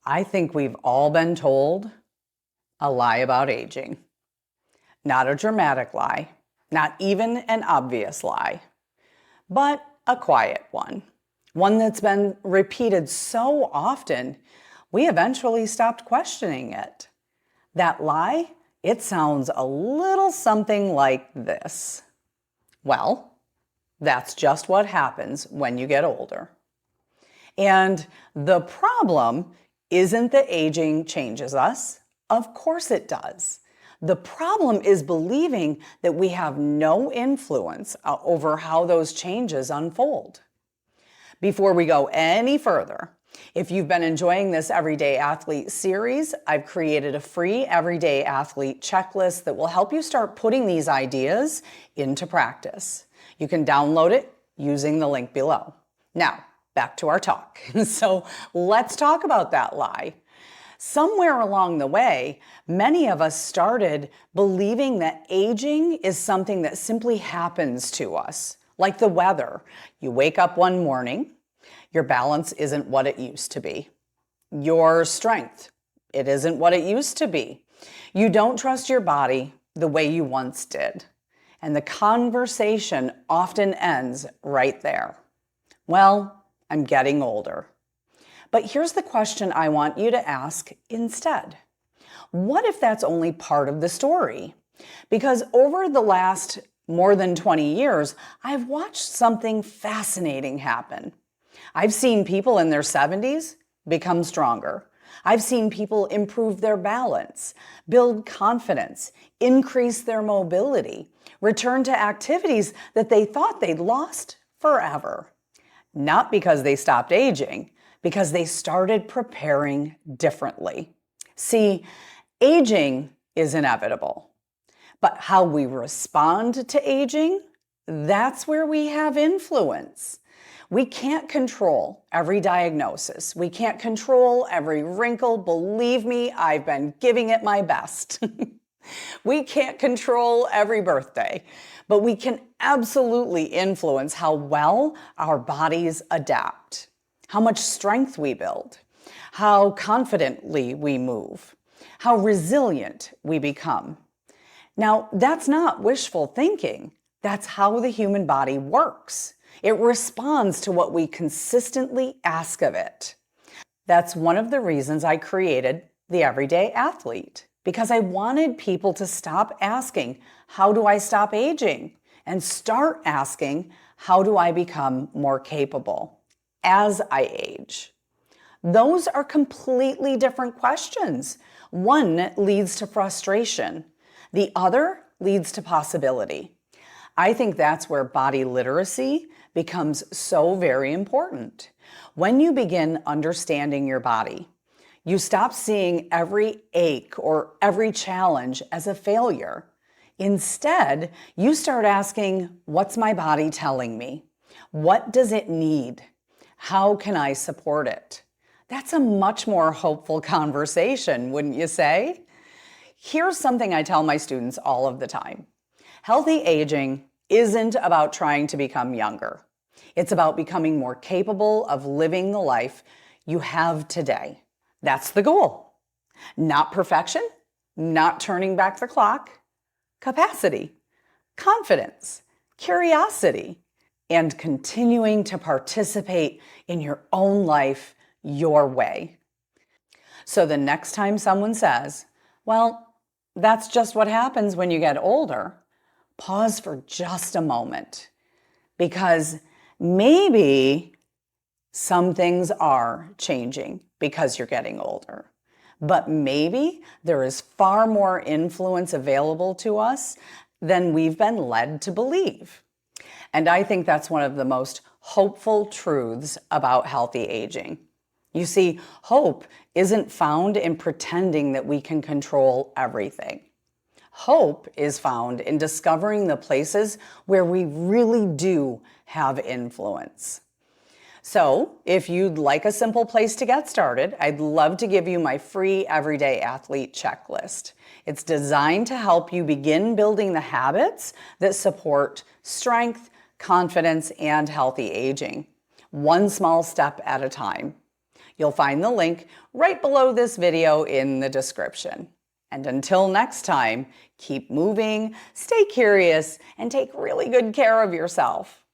I think we've all been told a lie about aging. Not a dramatic lie, not even an obvious lie, but a quiet one. One that's been repeated so often, we eventually stopped questioning it. That lie, it sounds a little something like this. Well, that's just what happens when you get older. And the problem isn't that aging changes us. Of course it does. The problem is believing that we have no influence over how those changes unfold. Before we go any further, if you've been enjoying this Everyday Athlete series, I've created a free Everyday Athlete checklist that will help you start putting these ideas into practice. You can download it using the link below. Now, back to our talk. So let's talk about that lie. Somewhere along the way, many of us started believing that aging is something that simply happens to us, like the weather. You wake up one morning, your balance isn't what it used to be. Your strength, it isn't what it used to be. You don't trust your body the way you once did. And the conversation often ends right there. Well, I'm getting older. But here's the question I want you to ask instead. What if that's only part of the story? Because over the last more than 20 years, I've watched something fascinating happen. I've seen people in their 70s become stronger. I've seen people improve their balance, build confidence, increase their mobility, return to activities that they thought they'd lost forever. Not because they stopped aging, because they started preparing differently. See, aging is inevitable, but how we respond to aging, that's where we have influence. We can't control every diagnosis. We can't control every wrinkle. Believe me, I've been giving it my best. We can't control every birthday, but we can absolutely influence how well our bodies adapt, how much strength we build, how confidently we move, how resilient we become. Now, that's not wishful thinking. That's how the human body works. It responds to what we consistently ask of it. That's one of the reasons I created the Everyday Athlete, because I wanted people to stop asking, how do I stop aging? And start asking, how do I become more capable as I age? Those are completely different questions. One leads to frustration. The other leads to possibility. I think that's where body literacy becomes so very important. When you begin understanding your body, you stop seeing every ache or every challenge as a failure. Instead, you start asking, what's my body telling me? What does it need? How can I support it? That's a much more hopeful conversation, wouldn't you say? Here's something I tell my students all of the time. Healthy aging isn't about trying to become younger. It's about becoming more capable of living the life you have today. That's the goal. Not perfection, not turning back the clock. Capacity, confidence, curiosity, and continuing to participate in your own life your way. So the next time someone says, well, that's just what happens when you get older, pause for just a moment, because maybe some things are changing because you're getting older. But maybe there is far more influence available to us than we've been led to believe. And I think that's one of the most hopeful truths about healthy aging. You see, hope isn't found in pretending that we can control everything. Hope is found in discovering the places where we really do have influence. So if you'd like a simple place to get started, I'd love to give you my free Everyday Athlete checklist. It's designed to help you begin building the habits that support strength, confidence, and healthy aging, one small step at a time. You'll find the link right below this video in the description. And until next time, keep moving, stay curious, and take really good care of yourself.